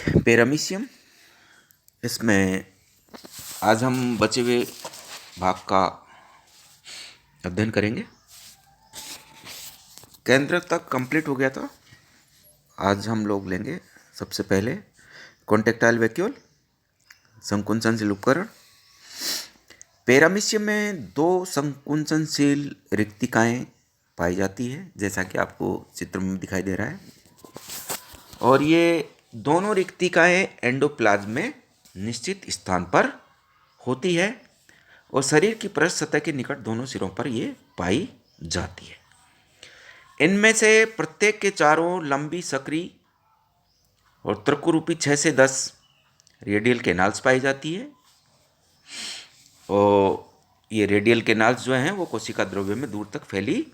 पेरामीशियम। इसमें आज हम बचे हुए भाग का अध्ययन करेंगे। केंद्र तक कंप्लीट हो गया था। आज हम लोग लेंगे सबसे पहले कॉन्टेक्टाइल वैक्यूल, संकुंचनशील उपकरण। पेरामीशियम में दो संकुंचनशील रिक्तिकाएं पाई जाती है, जैसा कि आपको चित्र में दिखाई दे रहा है। और ये दोनों रिक्तिकाएं एंडोप्लाज्म में निश्चित स्थान पर होती है और शरीर की पृष्ठ सतह के निकट दोनों सिरों पर ये पाई जाती है। इनमें से प्रत्येक के चारों लंबी सक्रिय और त्रिकोरूपी 6 से 10 रेडियल कैनाल्स पाई जाती है। और ये रेडियल कैनाल्स जो हैं वो कोशिका द्रव्य में दूर तक फैली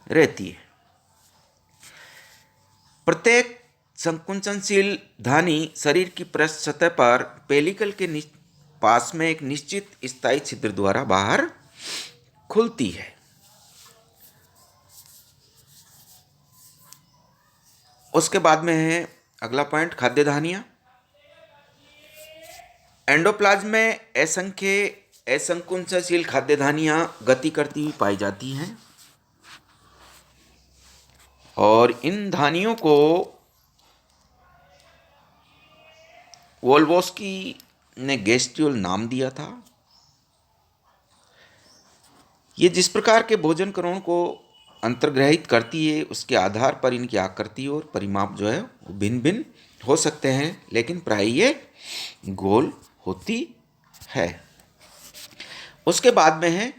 रहती है। प्रत्येक संकुचनशील धानी शरीर की पृष्ठ सतह पर पेलिकल के पास में एक निश्चित स्थायी छिद्र द्वारा बाहर खुलती है। उसके बाद में है अगला पॉइंट, खाद्य धानियां। एंडोप्लाज्म में असंख्य असंकुचनशील खाद्य धानियां गति करती हुई पाई जाती हैं और इन धानियों को वोल्बोस्की ने गैस्ट्यूल नाम दिया था। ये जिस प्रकार के भोजन कणों को अंतर्ग्रहित करती है उसके आधार पर इनकी आकृति और परिमाप जो है वो भिन्न भिन्न हो सकते हैं, लेकिन प्राय ये गोल होती है। उसके बाद में है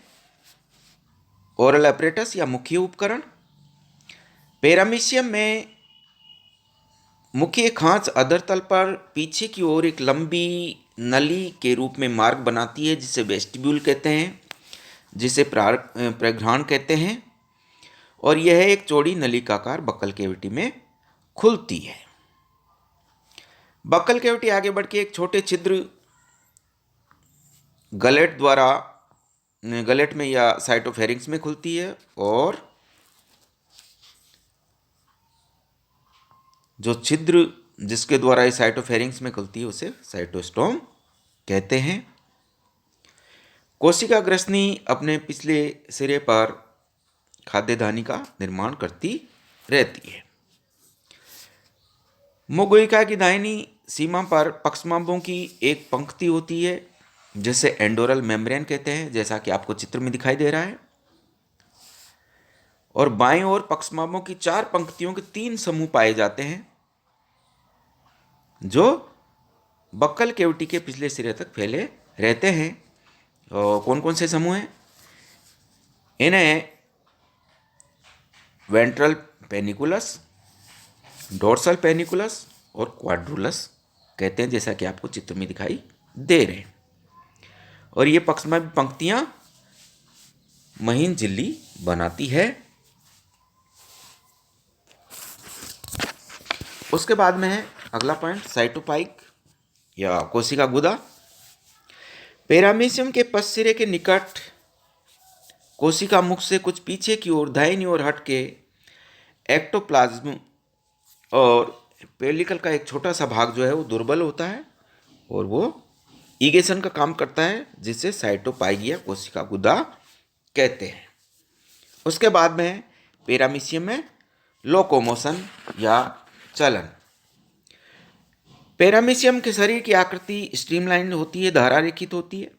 ओरल अपरेटस या मुखीय उपकरण। पेरामीशियम में मुखीय खांच अधरतल पर पीछे की ओर एक लंबी नली के रूप में मार्ग बनाती है, जिसे वेस्टिब्यूल कहते हैं, जिसे प्रघ्राण कहते हैं। और यह एक चौड़ी नलिकाकार बक्कल कैविटी में खुलती है। बक्कल कैविटी आगे बढ़ के एक छोटे छिद्र गलेट में या साइटोफेरिंक्स में खुलती है और जो छिद्र जिसके द्वारा ये साइटोफेरिंक्स में खुलती है उसे साइटोस्टोम कहते हैं। कोशिका ग्रसनी अपने पिछले सिरे पर खाद्य धानी का निर्माण करती रहती है। मुखगुहिका की दाहिनी सीमा पर पक्षमाभों की एक पंक्ति होती है, जिसे एंडोरल मेम्ब्रेन कहते हैं, जैसा कि आपको चित्र में दिखाई दे रहा है। और बाईं ओर पक्षमाभों की 4 पंक्तियों के 3 समूह पाए जाते हैं, जो बक्कल कैविटी के पिछले सिरे तक फैले रहते हैं। और कौन कौन से समूह हैं? इन्हें वेंट्रल पेनिकुलस, डोर्सल पेनिकुलस और क्वाड्रुलस कहते हैं, जैसा कि आपको चित्र में दिखाई दे रहे हैं। और ये पक्षमाभी पंक्तियां महीन झिल्ली बनाती है। उसके बाद में है अगला पॉइंट, साइटोपाइक या कोशिका गुदा। पेरामीशियम के पश्च सिरे के निकट कोशिका मुख से कुछ पीछे की ओर दाहिनी ओर हट के एक्टोप्लाज्म और पेलिकल का एक छोटा सा भाग जो है वो दुर्बल होता है और वो ईगेशन का काम करता है, जिसे साइटोपाइक या कोशिका गुदा कहते हैं। उसके बाद में पेरामीशियम में लोकोमोशन या चलन। पेरामीशियम के शरीर की आकृति स्ट्रीमलाइन होती है, धारा रेखित होती है,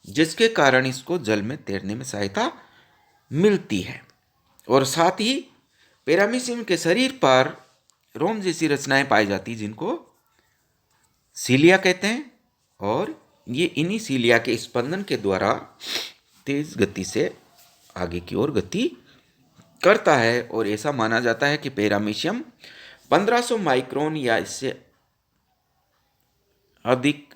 जिसके कारण इसको जल में तैरने में सहायता मिलती है। और साथ ही पेरामीशियम के शरीर पर रोम जैसी रचनाएं पाई जाती, जिनको सीलिया कहते हैं। और ये इन्हीं सीलिया के स्पंदन के द्वारा तेज गति से आगे की ओर गति करता है। और ऐसा माना जाता है कि पेरामीशियम 1500 माइक्रोन या इससे अधिक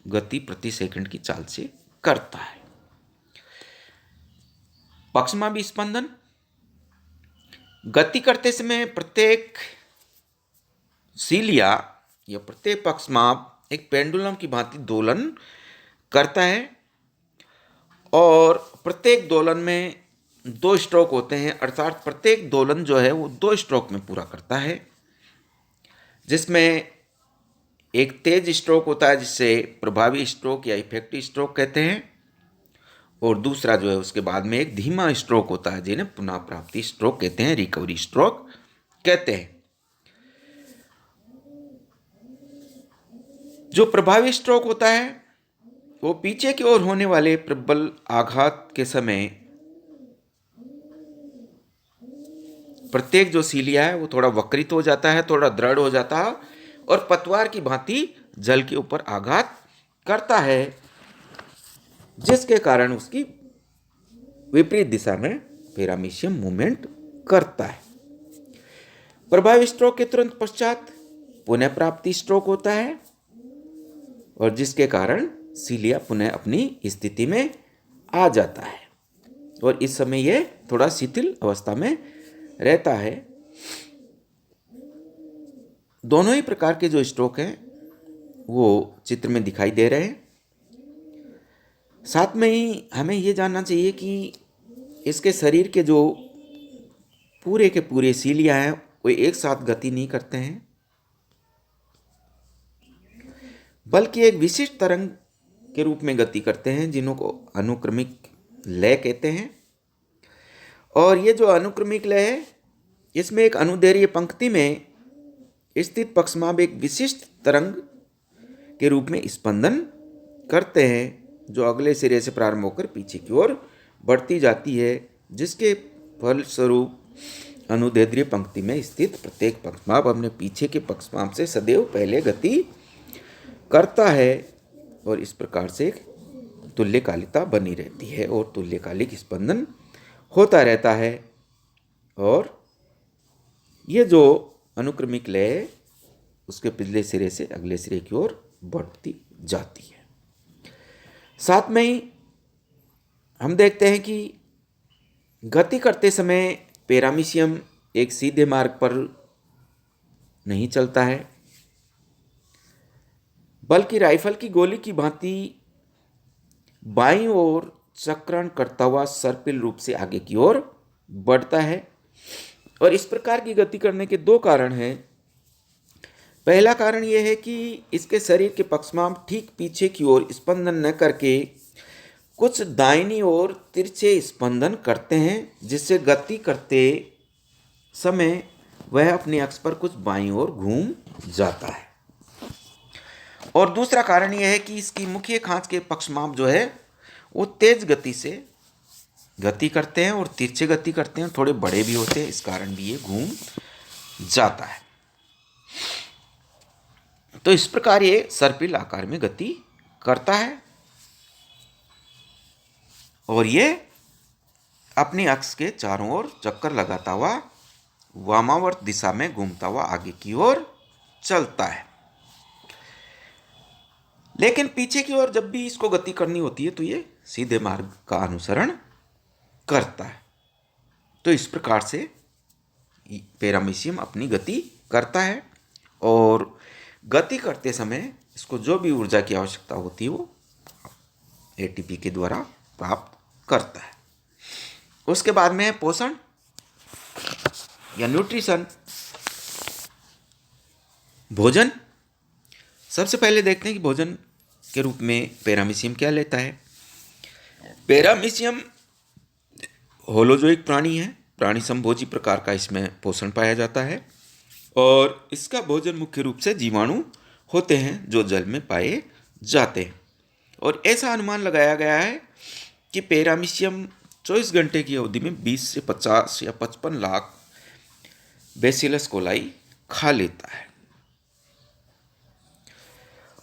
गति प्रति सेकंड की चाल से करता है। पक्षमाभी स्पंदन। गति करते समय प्रत्येक सीलिया या प्रत्येक पक्षमाभ एक पेंडुलम की भांति दोलन करता है और प्रत्येक दोलन में 2 स्ट्रोक होते हैं, अर्थात प्रत्येक दोलन जो है वो 2 स्ट्रोक में पूरा करता है, जिसमें एक तेज स्ट्रोक होता है जिससे प्रभावी स्ट्रोक या इफेक्टिव स्ट्रोक कहते हैं, और दूसरा जो है उसके बाद में एक धीमा स्ट्रोक होता है जिन्हें पुनः प्राप्ति स्ट्रोक कहते हैं, रिकवरी स्ट्रोक कहते हैं। जो प्रभावी स्ट्रोक होता है वो पीछे की ओर होने वाले प्रबल आघात के समय प्रत्येक जो सीलिया है वो थोड़ा वक्रित हो जाता है, थोड़ा दृढ़ हो जाता है और पतवार की भांति जल के ऊपर आघात करता है, जिसके कारण उसकी विपरीत दिशा में पैरामीशियम मूवमेंट करता है। प्रभावी स्ट्रोक के तुरंत पश्चात पुनः प्राप्ति स्ट्रोक होता है और जिसके कारण सीलिया पुनः अपनी स्थिति में आ जाता है और इस समय यह थोड़ा शिथिल अवस्था में रहता है। दोनों ही प्रकार के जो स्ट्रोक हैं वो चित्र में दिखाई दे रहे हैं। साथ में ही हमें ये जानना चाहिए कि इसके शरीर के जो पूरे के पूरे सीलिया हैं वो एक साथ गति नहीं करते हैं, बल्कि एक विशिष्ट तरंग के रूप में गति करते हैं जिन्हों को अनुक्रमिक लय कहते हैं। और ये जो अनुक्रमिक लय है इसमें एक अनुदैर्घ्य पंक्ति में स्थित पक्षमाप एक विशिष्ट तरंग के रूप में स्पंदन करते हैं जो अगले सिरे से प्रारंभ होकर पीछे की ओर बढ़ती जाती है, जिसके फलस्वरूप अनुदैर्घ्य पंक्ति में स्थित प्रत्येक पक्षमाप अपने पीछे के पक्षमाप से सदैव पहले गति करता है और इस प्रकार से एक तुल्यकालिकता बनी रहती है और तुल्यकालिक स्पंदन होता रहता है। और ये जो अनुक्रमिक लय उसके पिछले सिरे से अगले सिरे की ओर बढ़ती जाती है। साथ में ही हम देखते हैं कि गति करते समय पैरामीशियम एक सीधे मार्ग पर नहीं चलता है, बल्कि राइफल की गोली की भांति बाईं ओर चक्रण करता हुआ सर्पिल रूप से आगे की ओर बढ़ता है। और इस प्रकार की गति करने के दो कारण हैं। पहला कारण यह है कि इसके शरीर के पक्षमाप ठीक पीछे की ओर स्पंदन न करके कुछ दाहिनी ओर तिरछे स्पंदन करते हैं, जिससे गति करते समय वह अपने अक्ष पर कुछ बाईं ओर घूम जाता है। और दूसरा कारण यह है कि इसकी मुख्य खांच के पक्षमाप जो है वो तेज गति से गति करते हैं और तिरछे गति करते हैं, थोड़े बड़े भी होते हैं, इस कारण भी ये घूम जाता है। तो इस प्रकार ये सर्पिल आकार में गति करता है और ये अपनी अक्ष के चारों ओर चक्कर लगाता हुआ वामावर्त दिशा में घूमता हुआ आगे की ओर चलता है। लेकिन पीछे की ओर जब भी इसको गति करनी होती है तो ये सीधे मार्ग का अनुसरण करता है। तो इस प्रकार से पैरामीशियम अपनी गति करता है और गति करते समय इसको जो भी ऊर्जा की आवश्यकता होती है वो एटीपी के द्वारा प्राप्त करता है। उसके बाद में पोषण या न्यूट्रिशन, भोजन। सबसे पहले देखते हैं कि भोजन के रूप में पैरामीशियम क्या लेता है। पैरामीशियम होलोजोइक प्राणी है, प्राणी संभोजी प्रकार का इसमें पोषण पाया जाता है और इसका भोजन मुख्य रूप से जीवाणु होते हैं जो जल में पाए जाते हैं। और ऐसा अनुमान लगाया गया है कि पैरामीशियम 24 घंटे की अवधि में 20 से 50 या 55 लाख बेसिलस कोलाई खा लेता है।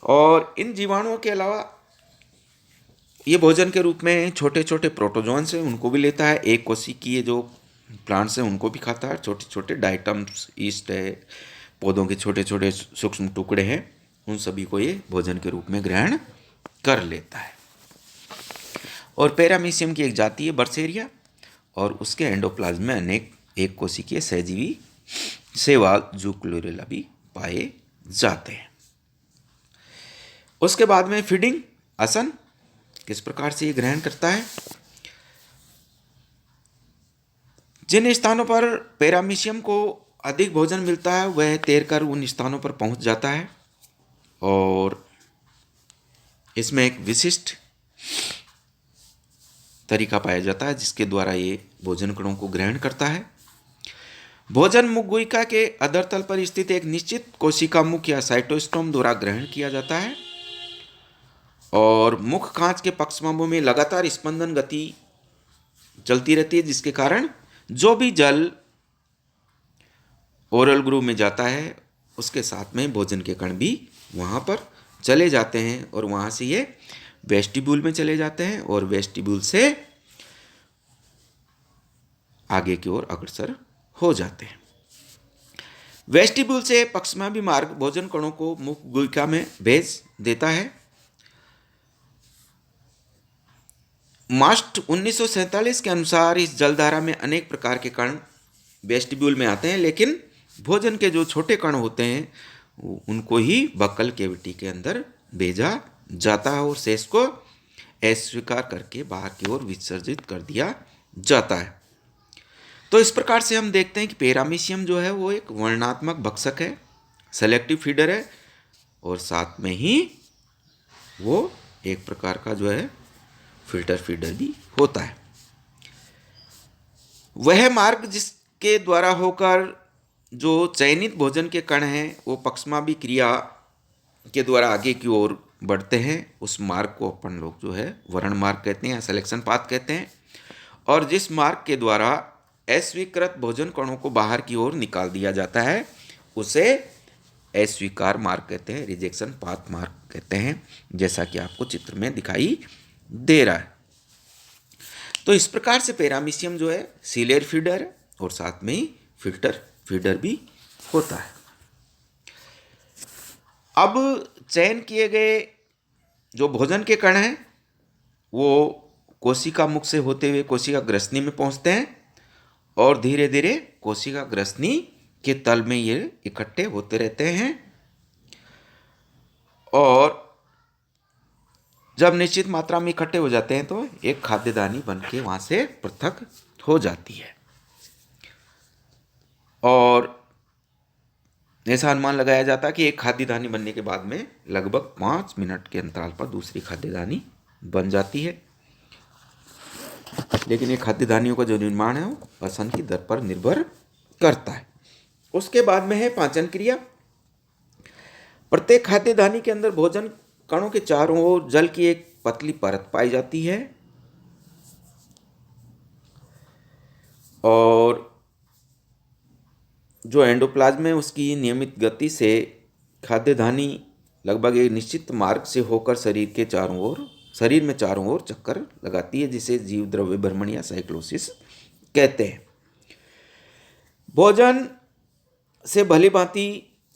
और इन जीवाणुओं के अलावा ये भोजन के रूप में छोटे छोटे प्रोटोजोन्स हैं उनको भी लेता है। एक कोशिकीय जो प्लांट्स हैं उनको भी खाता है। छोटे छोटे डाइटम्स, ईस्ट है, पौधों के छोटे छोटे सूक्ष्म टुकड़े हैं, उन सभी को ये भोजन के रूप में ग्रहण कर लेता है। और पैरामीशियम की एक जाति है बर्सेरिया और उसके एंडोप्लाज्म में अनेक एक कोशिकीय सहजीवी शैवाल जूक्लोरेला भी पाए जाते हैं। उसके बाद में फीडिंग, आसन, किस प्रकार से ये ग्रहण करता है। जिन स्थानों पर पैरामीशियम को अधिक भोजन मिलता है वह तैरकर उन स्थानों पर पहुंच जाता है और इसमें एक विशिष्ट तरीका पाया जाता है जिसके द्वारा ये भोजन कणों को ग्रहण करता है। भोजन मुख गुहिका के अधरतल पर स्थित एक निश्चित कोशिका मुख या साइटोस्टोम द्वारा ग्रहण किया जाता है और मुख खांच के पक्षमार्गों में लगातार स्पंदन गति चलती रहती है, जिसके कारण जो भी जल ओरल ग्रूव में जाता है उसके साथ में भोजन के कण भी वहाँ पर चले जाते हैं और वहाँ से ये वेस्टिब्यूल में चले जाते हैं और वेस्टिब्यूल से आगे की ओर अग्रसर हो जाते हैं। वेस्टिब्यूल से पक्षमार्गी मार्ग भोजन कणों को मुख गुहिका में भेज देता है। मास्ट 1947 के अनुसार इस जलधारा में अनेक प्रकार के कण वेस्टिब्यूल में आते हैं, लेकिन भोजन के जो छोटे कण होते हैं उनको ही बक्कल कैविटी के अंदर भेजा जाता है और शेष को अस्वीकार करके बाहर की ओर विसर्जित कर दिया जाता है। तो इस प्रकार से हम देखते हैं कि पैरामीशियम जो है वो एक वर्णनात्मक भक्षक है, सेलेक्टिव फीडर है और साथ में ही वो एक प्रकार का जो है फिल्टर फीडर भी होता है। वह मार्ग जिसके द्वारा होकर जो चयनित भोजन के कण हैं वो पक्षमार्गी क्रिया के द्वारा आगे की ओर बढ़ते हैं, उस मार्ग को अपन लोग जो है वर्ण मार्ग कहते हैं या सिलेक्शन पाथ कहते हैं। और जिस मार्ग के द्वारा अस्वीकृत भोजन कणों को बाहर की ओर निकाल दिया जाता है उसे अस्वीकार मार्ग कहते हैं, रिजेक्शन पाथ मार्ग कहते हैं, जैसा कि आपको चित्र में दिखाई दे रहा है। तो इस प्रकार से पैरामीशियम जो है सीलेर फीडर है और साथ में ही फिल्टर फीडर भी होता है। अब चयन किए गए जो भोजन के कण हैं वो कोशिका मुख से होते हुए कोशिका ग्रसनी में पहुंचते हैं और धीरे धीरे कोशिका ग्रसनी के तल में ये इकट्ठे होते रहते हैं और जब निश्चित मात्रा में इकट्ठे हो जाते हैं तो एक खाद्यदानी बन के वहाँ से पृथक हो जाती है। और ऐसा अनुमान लगाया जाता है कि एक खाद्यदानी बनने के बाद में लगभग 5 मिनट के अंतराल पर दूसरी खाद्यदानी बन जाती है। लेकिन ये खाद्यदानियों का जो निर्माण है वो पचन की दर पर निर्भर करता है। उसके बाद में है पाचन क्रिया। प्रत्येक खाद्यदानी के अंदर भोजन कणों के चारों ओर जल की एक पतली परत पाई जाती है और जो एंडोप्लाज्म है उसकी नियमित गति से खाद्यदानी लगभग एक निश्चित मार्ग से होकर शरीर में चारों ओर चक्कर लगाती है, जिसे जीव द्रव्य भ्रमण या साइक्लोसिस कहते हैं। भोजन से भली भांति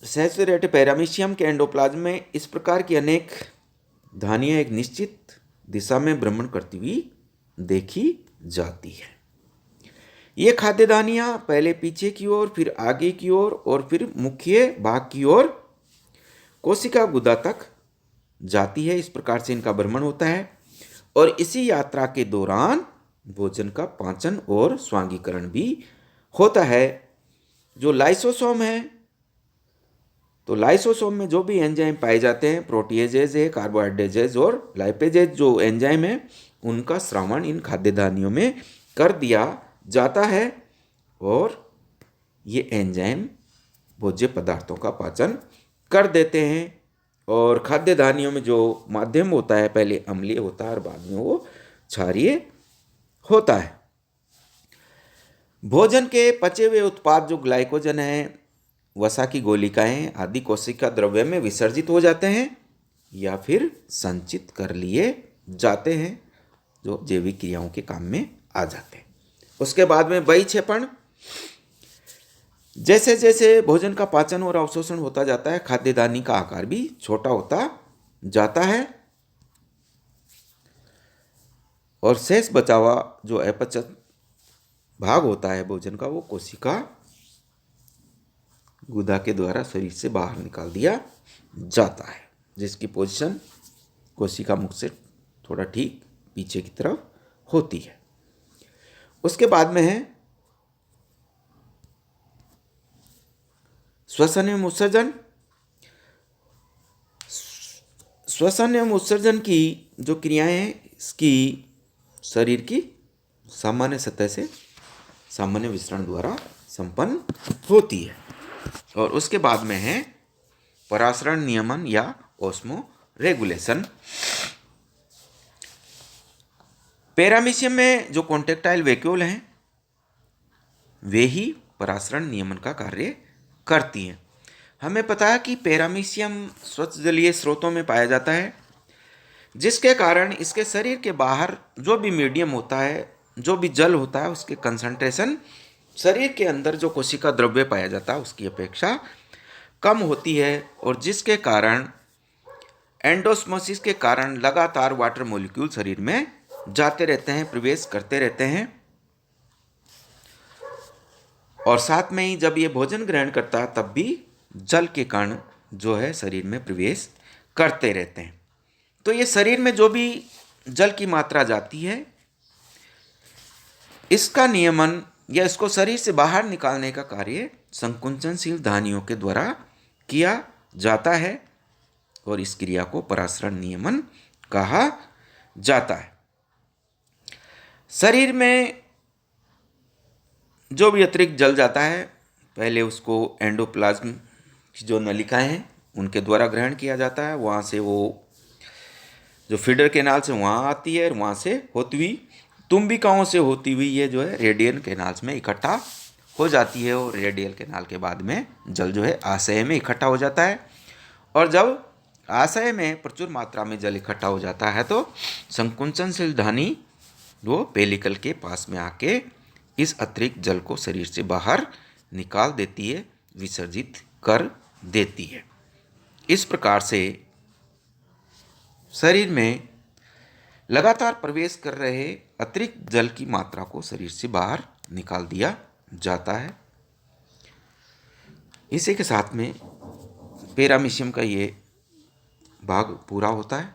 सैचुरेटेड पैरामीशियम के एंडोप्लाज्म में इस प्रकार की अनेक धानियां एक निश्चित दिशा में भ्रमण करती हुई देखी जाती है। ये खाद्यदानियां पहले पीछे की ओर, फिर आगे की ओर और फिर मुख्य भाग की ओर कोशिका गुदा तक जाती है। इस प्रकार से इनका भ्रमण होता है और इसी यात्रा के दौरान भोजन का पाचन और स्वांगीकरण भी होता है। जो लाइसोसोम है तो लाइसोसोम में जो भी एंजाइम पाए जाते हैं, प्रोटीएजेज है, कार्बोहाइड्रेजेज और लाइपेजेज जो एंजाइम है, उनका श्रवण इन खाद्यदानियों में कर दिया जाता है और ये एंजाइम भोज्य पदार्थों का पाचन कर देते हैं। और खाद्यदानियों में जो माध्यम होता है पहले अम्लीय होता है और बाद में वो क्षारीय होता है। भोजन के पचे हुए उत्पाद जो ग्लाइकोजन है, वसा की गोलिकाएं आदि कोशिका द्रव्य में विसर्जित हो जाते हैं या फिर संचित कर लिए जाते हैं, जो जैविक क्रियाओं के काम में आ जाते हैं। उसके बाद में बहिक्षेपण। जैसे जैसे भोजन का पाचन और अवशोषण होता जाता है, खाद्यदानी का आकार भी छोटा होता जाता है और शेष बचा हुआ जो अपचत भाग होता है भोजन का, वो कोशिका गुदा के द्वारा शरीर से बाहर निकाल दिया जाता है, जिसकी पोजीशन कोशिका मुख से थोड़ा ठीक पीछे की तरफ होती है। उसके बाद में है श्वसन एवं उत्सर्जन। श्वसन एवं उत्सर्जन की जो क्रियाएं हैं इसकी शरीर की सामान्य सतह से सामान्य विसरण द्वारा संपन्न होती है। और उसके बाद में है परासरण नियमन या ऑस्मो रेगुलेशन। पैरामीशियम में जो कॉन्ट्रेक्टाइल वैक्यूल हैं वे ही परासरण नियमन का कार्य करती हैं। हमें पता है कि पैरामीशियम स्वच्छ जलीय स्रोतों में पाया जाता है, जिसके कारण इसके शरीर के बाहर जो भी मीडियम होता है, जो भी जल होता है, उसके कंसंट्रेशन शरीर के अंदर जो कोशिका द्रव्य पाया जाता है उसकी अपेक्षा कम होती है, और जिसके कारण एंडोस्मोसिस के कारण लगातार वाटर मॉलिक्यूल शरीर में जाते रहते हैं, प्रवेश करते रहते हैं, और साथ में ही जब ये भोजन ग्रहण करता है तब भी जल के कण जो है शरीर में प्रवेश करते रहते हैं। तो ये शरीर में जो भी जल की मात्रा जाती है इसका नियमन या इसको शरीर से बाहर निकालने का कार्य संकुंचनशील धानियों के द्वारा किया जाता है, और इस क्रिया को परासरण नियमन कहा जाता है। शरीर में जो भी अतिरिक्त जल जाता है पहले उसको एंडोप्लाज्म की जो नलिकाएं हैं उनके द्वारा ग्रहण किया जाता है, वहाँ से वो जो फीडर कैनाल से वहाँ आती है, और वहाँ से होती हुई तुम्बिकाओं से होती हुई ये जो है रेडियल कैनाल्स में इकट्ठा हो जाती है, और रेडियल कैनाल के बाद में जल जो है आशय में इकट्ठा हो जाता है। और जब आशय में प्रचुर मात्रा में जल इकट्ठा हो जाता है तो संकुंचनशील धानी वो पेलिकल के पास में आके इस अतिरिक्त जल को शरीर से बाहर निकाल देती है, विसर्जित कर देती है। इस प्रकार से शरीर में लगातार प्रवेश कर रहे अतिरिक्त जल की मात्रा को शरीर से बाहर निकाल दिया जाता है। इसी के साथ में पैरामीशियम का ये भाग पूरा होता है।